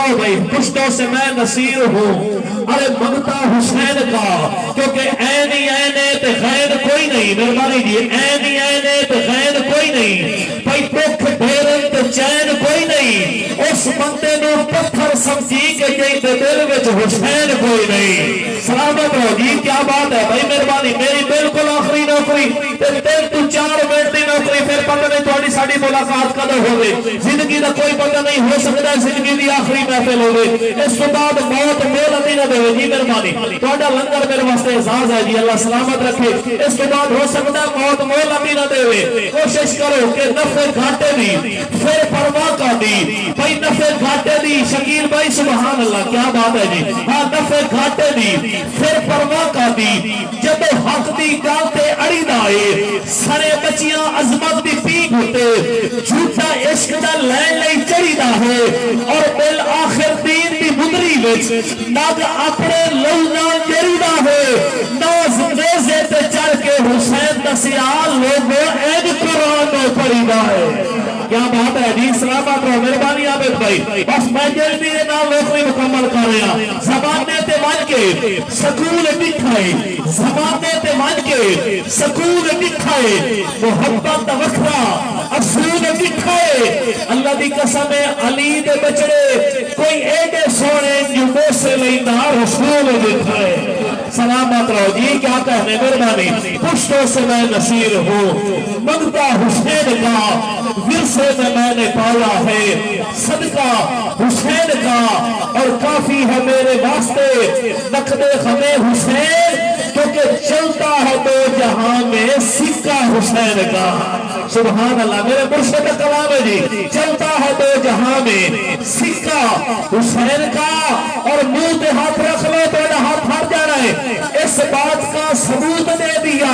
فرماؤ بھائی پشتوں سے میں نصیر ہوں ارے منگتا حسین کا کیونکہ عین ہی عین ہے تے غیر کوئی نہیں مہربانی جی عین ہی عین ہے تے غیر کوئی نہیں بھائی پکھ ڈھیرن تے چین کوئی نہیں اس بندے نو پتھر سمجھی کے جئی تے دل وچ حسین کوئی نہیں سلامت ہو جی کیا بات ہے بھائی مہربانی میری بالکل آخری نوکری تے 3 تو 4 منٹ دی نوکری پھر پتہ نہیں تھوڑی ساڈی ملاقات کدو ہوے زندگی دا کوئی پتہ نہیں ہو سکتا زندگی دی آخری محفل ہوے اس تو بعد موت مہلت ہی نہ دے جی مہربانی تہاڈا لنگر میرے واسطے اعزاز ہے جی اللہ سلامت رکھے اس کے بعد ہو سکتا ہے موت مہلت ہی نہ دے کوشش کرو کہ نفع گھاٹے دی پھر پرواہ کا دی بھائی نفع گھاٹے دی شکیل بھائی سبحان اللہ کیا بات ہے جی ہاں نفع گھاٹے دی پھر پرواہ کا دی جب حق دی گل تے اڑی دائے سارے بچیاں عظمت دی پیک ہوتے جھوٹا عشق دا لین لئی چڑی دا ہے اور بالآخر دین دی مدری وچ نگ اپنے لونا جری دا ہے ناز نیزے تے چڑھ کے حسین دا سیال لوگوں این قرآن میں پڑی دا ہے کیا بات ہے جی سلامت رہو مہربانی عابد بھائی بس میں جلدی دے نام نوکری مکمل کر رہا زمانے تے ون کے سکول دکھائے زمانے تے ون کے سکول دکھائے محبت دا وکھرا اصول دکھائے اللہ دی قسم علی دے بچڑے کوئی ایڈے سونے جو موسے لیندہ رسول دکھائے سلامت رہو جی کیا کہنے مہربانی پشتوں سے میں نصیر ہوں منگتا حسین کا ورثے میں نے پالا ہے صدقہ حسین کا اور کافی ہے میرے واسطے نقد ہمیں حسین کیونکہ چلتا ہے دو جہاں میں سکہ حسین کا سبحان اللہ میرے مرشد کلام ہے جی چلتا ہے دو جہاں میں سکہ حسین کا اور منہ پہ ہاتھ رکھ لو تو ہاتھ ہٹ جانا ہے اس بات کا ثبوت دے دیا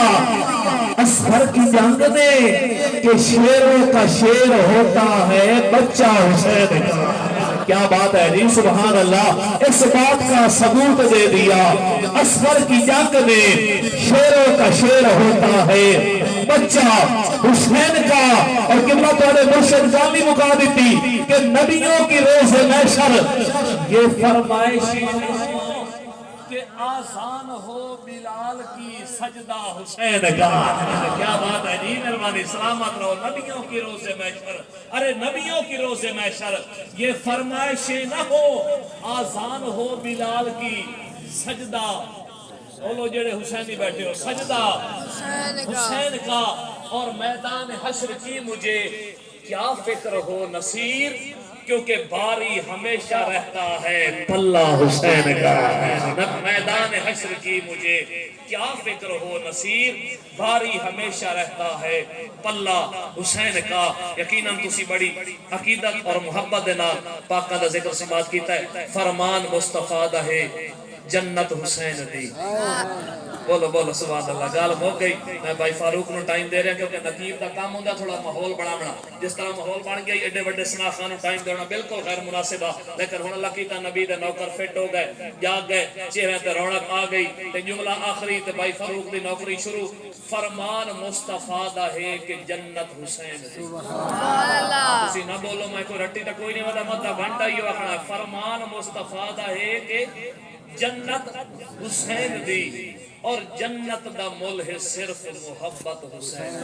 اصغر کی جنگ نے کہ شیروں کا شیر ہوتا ہے بچہ حسین کا کیا بات ہے جی سبحان اللہ اس بات کا ثبوت دے دیا اصغر کی جنگ میں شیروں کا شیر ہوتا ہے بچہ حسین کا اور قبلہ تمہارے مرشد جامی مکا دیتی کہ نبیوں کی روز محشر یہ فرمائش کہ آسان ہو بلال کی سجدہ حسین کا کیا بات ہے جی مہربانی سلامت رہو نبیوں کی روز محشر ارے نبیوں کی روز محشر یہ فرمائش نہ ہو آسان ہو بلال کی سجدہ بولو جڑے حسینی بیٹھے ہو سجدہ حسین کا اور میدان حشر کی مجھے کیا فکر ہو نصیر کیونکہ باری ہمیشہ رہتا ہے پلہ حسین کا میدان حشر کی مجھے کیا فکر ہو نصیر باری ہمیشہ رہتا ہے پلہ حسین کا یقیناً تسی بڑی عقیدت اور محبت دینا پاکہ دا ذکر سماعت کیتا ہے فرمان مصطفیٰ دا ہے جنت حسین دی بولو بولو سبحان اللہ گال ہو گئی میں بھائی فاروق نو ٹائم دے رہا کیونکہ نقیب دا کام ہوندہ تھوڑا ماحول بڑھانا جس طرح ماحول بڑھ گیا ایڈے بڑے سناخان نو ٹائم دینا بالکل غیر مناسبہ لیکن ہن اللہ کیتا نبی دے نوکر فٹ ہو گئے جاگ گئے چہرے تے رونق آ گئی تے جملہ آخری تے بھائی فاروق دی نوکری شروع فرمان مصطفیٰ دا ہے کہ جنت حسین دی سبحان اللہ تسی نہ بولو میں کوئی رٹی تا کوئی نہیں ودا مدہ گھنٹا ہی آخنا فرمان مصطفیٰ دا ہے کہ جنت حسین دی اور جنت دا مول ہے صرف محبت حسین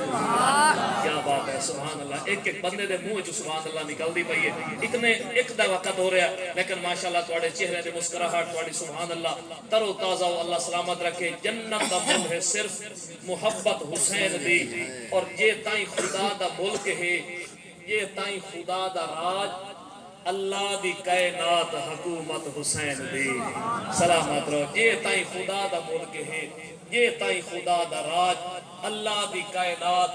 کیا بات ہے سبحان اللہ ایک ایک بندے دے منہ جو سبحان اللہ نکل دی پئی ہے اتنے ایک دا وقت ہو رہا ہے لیکن ماشاءاللہ تواڈے چہرے دے مسکراہٹ تواڈی سبحان اللہ تر و تازہ ہو اللہ سلامت رکھے جنت دا مول ہے صرف محبت حسین دی اور یہ تائیں خدا دا ملک ہے یہ تائیں خدا دا راج اللہ دی کائنات حکومت حسین دی سلامت رہو یہ تائیں خدا دا ملک ہے یہ تائیں خدا دا راج اللہ دی کائنات